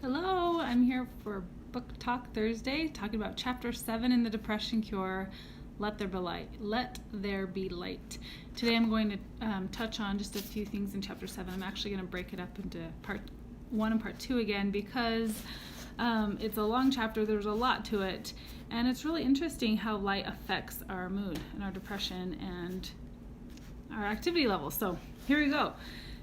Hello, I'm here for Book Talk Thursday, talking about Chapter 7 in the Depression Cure, Let There Be Light. Let There Be Light. Today I'm going to touch on just a few things in Chapter 7. I'm actually going to break it up into Part 1 and Part 2 again because it's a long chapter, there's a lot to it, and it's really interesting how light affects our mood and our depression and our activity levels. So here we go.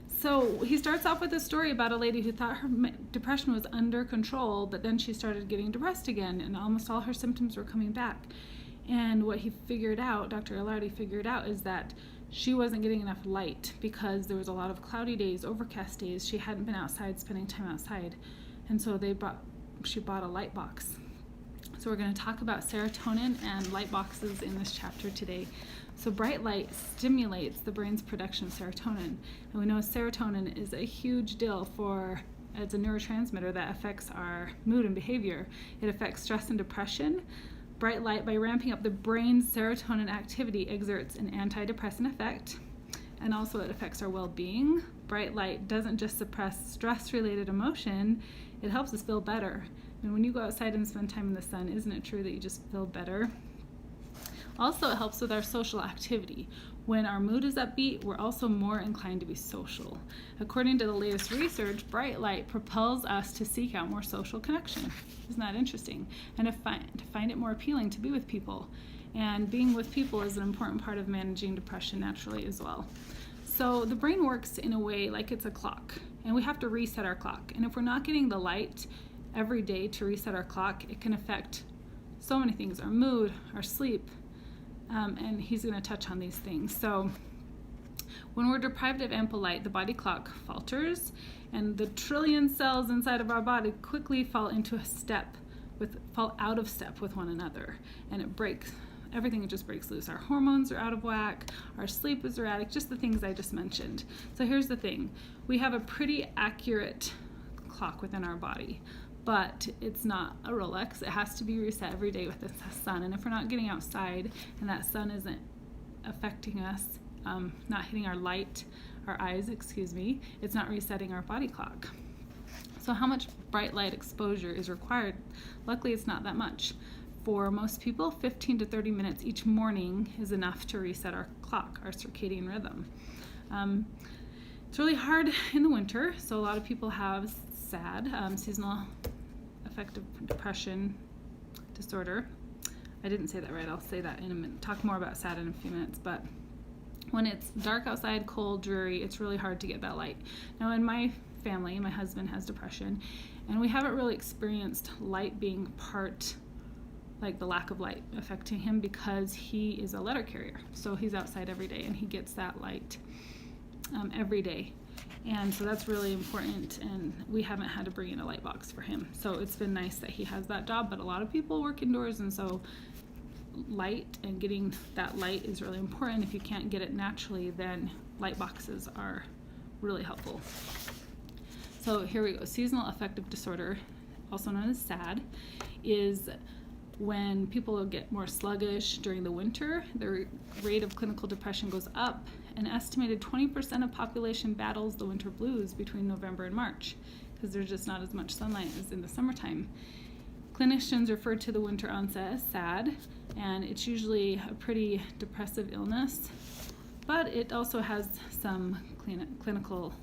So he starts off with a story about a lady who thought her depression was under control, but then she started getting depressed again, and almost all her symptoms were coming back. And what he figured out, Dr. Ilardi figured out, is that she wasn't getting enough light because there was a lot of cloudy days, overcast days. She hadn't been outside, spending time outside, and so she bought a light box. So we're going to talk about serotonin and light boxes in this chapter today. So bright light stimulates the brain's production of serotonin. And we know serotonin is a huge deal as a neurotransmitter that affects our mood and behavior. It affects stress and depression. Bright light, by ramping up the brain's serotonin activity, exerts an antidepressant effect. And also it affects our well-being. Bright light doesn't just suppress stress-related emotion, it helps us feel better. And when you go outside and spend time in the sun, isn't it true that you just feel better? Also, it helps with our social activity. When our mood is upbeat, we're also more inclined to be social. According to the latest research, bright light propels us to seek out more social connection. Isn't that interesting? And to find it more appealing to be with people. And being with people is an important part of managing depression naturally as well. So the brain works in a way like it's a clock, and we have to reset our clock. And if we're not getting the light every day to reset our clock, it can affect so many things, our mood, our sleep, and he's going to touch on these things. So when we're deprived of ample light, the body clock falters, and the trillion cells inside of our body quickly fall out of step with one another, and everything just breaks loose. Our hormones are out of whack, our sleep is erratic, just the things I just mentioned. So here's the thing, we have a pretty accurate clock within our body, but it's not a Rolex. It has to be reset every day with the sun. And if we're not getting outside and that sun isn't affecting us, not hitting our eyes, it's not resetting our body clock. So how much bright light exposure is required? Luckily, it's not that much. For most people, 15 to 30 minutes each morning is enough to reset our clock, our circadian rhythm. It's really hard in the winter, so a lot of people have SAD, seasonal affective depression disorder. I didn't say that right. I'll say that in a minute. Talk more about SAD in a few minutes. But when it's dark outside, cold, dreary, it's really hard to get that light. Now in my family, my husband has depression, and we haven't really experienced light being part, like the lack of light affecting him, because he is a letter carrier. So he's outside every day and he gets that light every day. And so that's really important, and we haven't had to bring in a light box for him. So it's been nice that he has that job, but a lot of people work indoors, and so light and getting that light is really important. If you can't get it naturally, then light boxes are really helpful. So here we go. Seasonal affective disorder, also known as SAD, is when people get more sluggish during the winter. The rate of clinical depression goes up. An estimated 20% of population battles the winter blues between November and March because there's just not as much sunlight as in the summertime. Clinicians refer to the winter onset as SAD, and it's usually a pretty depressive illness, but it also has some clinical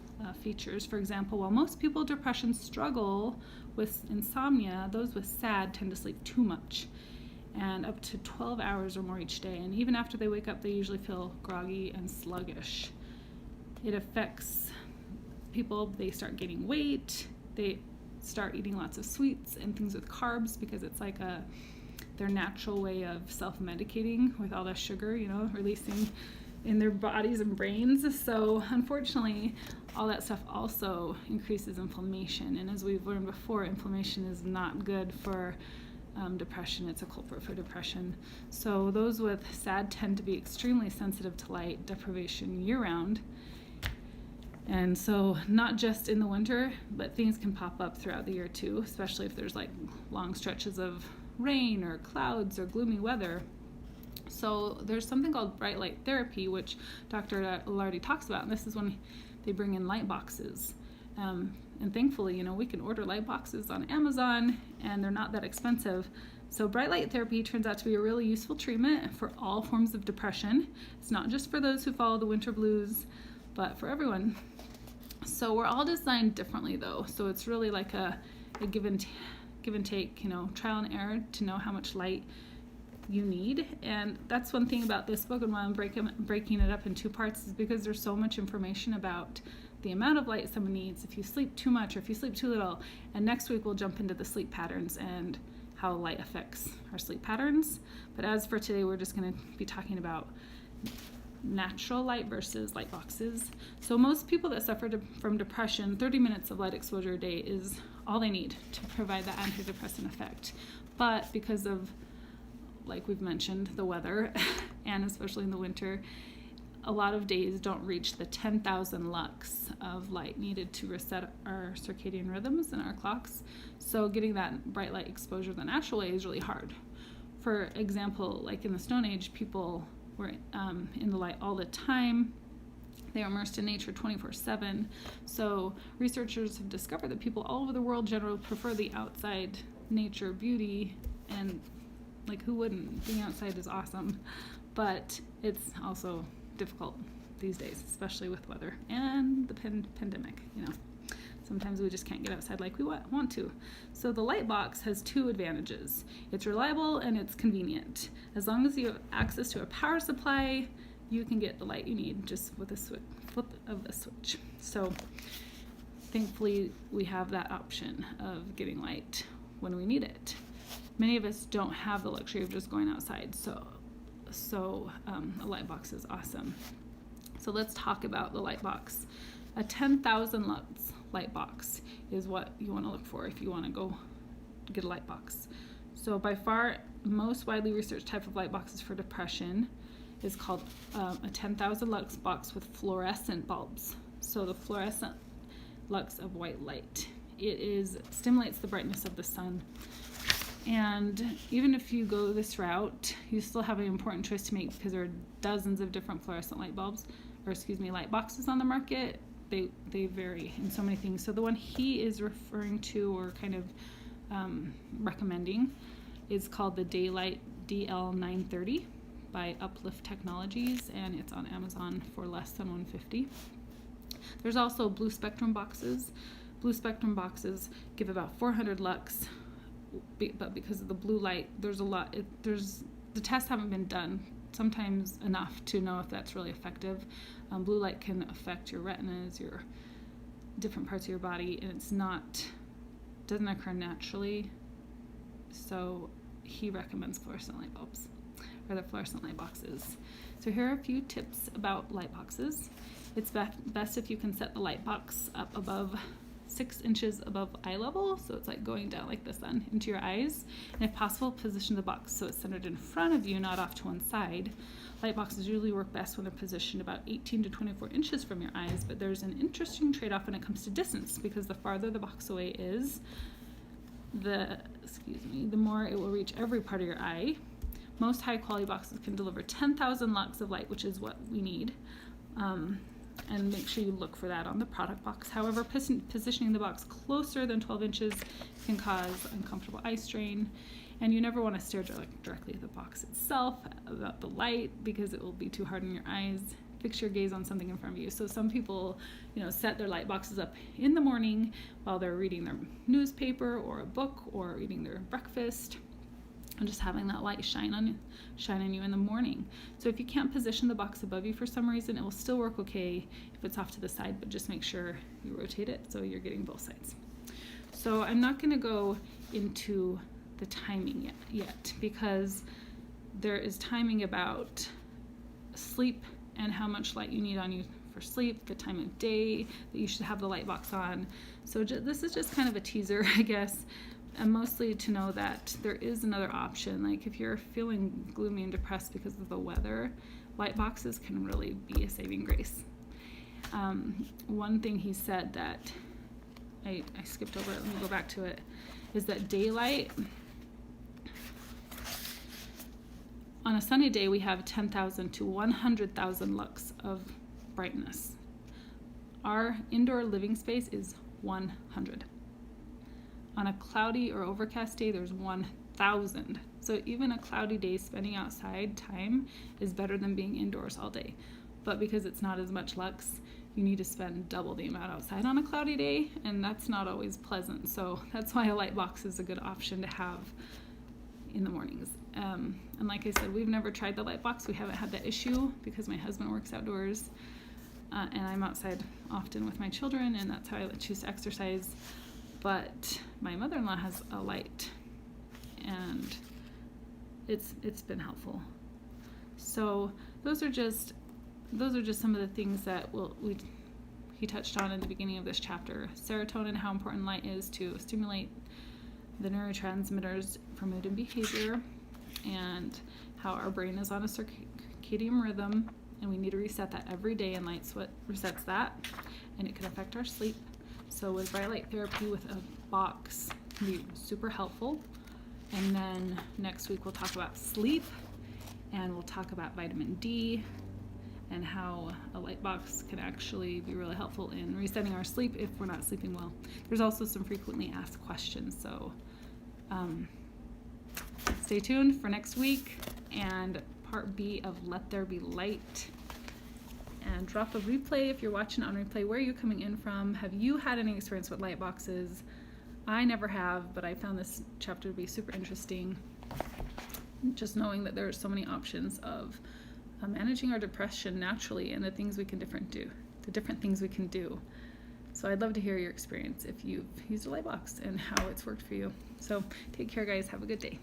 features. For example, while most people with depression struggle with insomnia, those with SAD tend to sleep too much, and up to 12 hours or more each day. And even after they wake up, they usually feel groggy and sluggish. It affects people. They start gaining weight. They start eating lots of sweets and things with carbs because it's like their natural way of self-medicating with all that sugar, releasing in their bodies and brains. So unfortunately, all that stuff also increases inflammation. And as we've learned before, inflammation is not good for depression. It's a culprit for depression. So those with SAD tend to be extremely sensitive to light deprivation year-round. And so not just in the winter, but things can pop up throughout the year too, especially if there's like long stretches of rain or clouds or gloomy weather. So there's something called bright light therapy, which Dr. Ilardi talks about, and this is when they bring in light boxes. And thankfully, you know, we can order light boxes on Amazon and they're not that expensive. So bright light therapy turns out to be a really useful treatment for all forms of depression. It's not just for those who follow the winter blues, but for everyone. So we're all designed differently though. So it's really like a give and take, you know, trial and error to know how much light you need. And that's one thing about this book, and why I'm breaking it up in two parts, is because there's so much information about the amount of light someone needs, if you sleep too much or if you sleep too little. And next week we'll jump into the sleep patterns and how light affects our sleep patterns. But as for today, we're just going to be talking about natural light versus light boxes. So most people that suffer from depression, 30 minutes of light exposure a day is all they need to provide that antidepressant effect. But because of, like we've mentioned, the weather, and especially in the winter, a lot of days don't reach the 10,000 lux of light needed to reset our circadian rhythms and our clocks. So getting that bright light exposure the natural way is really hard. For example, like in the Stone Age, people were in the light all the time. They are immersed in nature 24/7. So researchers have discovered that people all over the world generally prefer the outside nature beauty, and like, who wouldn't? Being outside is awesome, but it's also difficult these days, especially with weather and the pandemic, you know. Sometimes we just can't get outside like we want to. So the light box has two advantages. It's reliable and it's convenient. As long as you have access to a power supply, you can get the light you need just with a flip of a switch. So thankfully we have that option of getting light when we need it. Many of us don't have the luxury of just going outside, so a light box is awesome. So let's talk about the light box. A 10,000 lux light box is what you want to look for if you want to go get a light box. So by far most widely researched type of light boxes for depression is called a 10,000 lux box with fluorescent bulbs. So the fluorescent lux of white light. It stimulates the brightness of the sun. And even if you go this route, you still have an important choice to make, because there are dozens of different fluorescent light boxes on the market. They vary in so many things. So the one he is referring to, or kind of recommending, is called the Daylight DL930 by Uplift Technologies, and it's on Amazon for less than $150. There's also blue spectrum boxes. Blue spectrum boxes give about 400 lux, but because of the blue light, the tests haven't been done sometimes enough to know if that's really effective. Blue light can affect your retinas, your different parts of your body, and doesn't occur naturally. So he recommends fluorescent light bulbs, or the fluorescent light boxes. So here are a few tips about light boxes. It's best if you can set the light box up above 6 inches above eye level, so it's like going down like the sun into your eyes. And if possible, position the box so it's centered in front of you, not off to one side. Light boxes usually work best when they're positioned about 18 to 24 inches from your eyes, but there's an interesting trade-off when it comes to distance, because the farther the box away is, the more it will reach every part of your eye. Most high-quality boxes can deliver 10,000 lux of light, which is what we need. And make sure you look for that on the product box. However, positioning the box closer than 12 inches can cause uncomfortable eye strain, and you never want to stare directly at the box itself about the light, because it will be too hard on your eyes. Fix your gaze on something in front of you. So some people, set their light boxes up in the morning while they're reading their newspaper or a book or eating their breakfast, and just having that light shine on you in the morning. So if you can't position the box above you for some reason, it will still work okay if it's off to the side, but just make sure you rotate it so you're getting both sides. So I'm not going to go into the timing yet, because there is timing about sleep and how much light you need on you for sleep, the time of day that you should have the light box on. So this is just kind of a teaser, I guess. And mostly to know that there is another option. Like if you're feeling gloomy and depressed because of the weather, light boxes can really be a saving grace. One thing he said that I skipped over it, let me go back to it, is that daylight, on a sunny day we have 10,000 to 100,000 lux of brightness. Our indoor living space is 100. On a cloudy or overcast day, there's 1,000. So even a cloudy day spending outside time is better than being indoors all day. But because it's not as much lux, you need to spend double the amount outside on a cloudy day, and that's not always pleasant. So that's why a light box is a good option to have in the mornings. And like I said, we've never tried the light box. We haven't had that issue because my husband works outdoors, and I'm outside often with my children, and that's how I choose to exercise. But my mother-in-law has a light, and it's been helpful. So those are just some of the things that he touched on in the beginning of this chapter. Serotonin, how important light is to stimulate the neurotransmitters for mood and behavior, and how our brain is on a circadian rhythm, and we need to reset that every day, and light's what resets that, and it can affect our sleep. So with bright light therapy with a box can be super helpful. And then next week we'll talk about sleep, and we'll talk about vitamin D and how a light box can actually be really helpful in resetting our sleep if we're not sleeping well. There's also some frequently asked questions, so stay tuned for next week and part B of Let There Be Light. And drop a replay if you're watching on replay. Where are you coming in from? Have you had any experience with light boxes? I never have, but I found this chapter to be super interesting. Just knowing that there are so many options of managing our depression naturally, and the things we can different things we can do. So I'd love to hear your experience if you've used a light box and how it's worked for you. So take care, guys. Have a good day.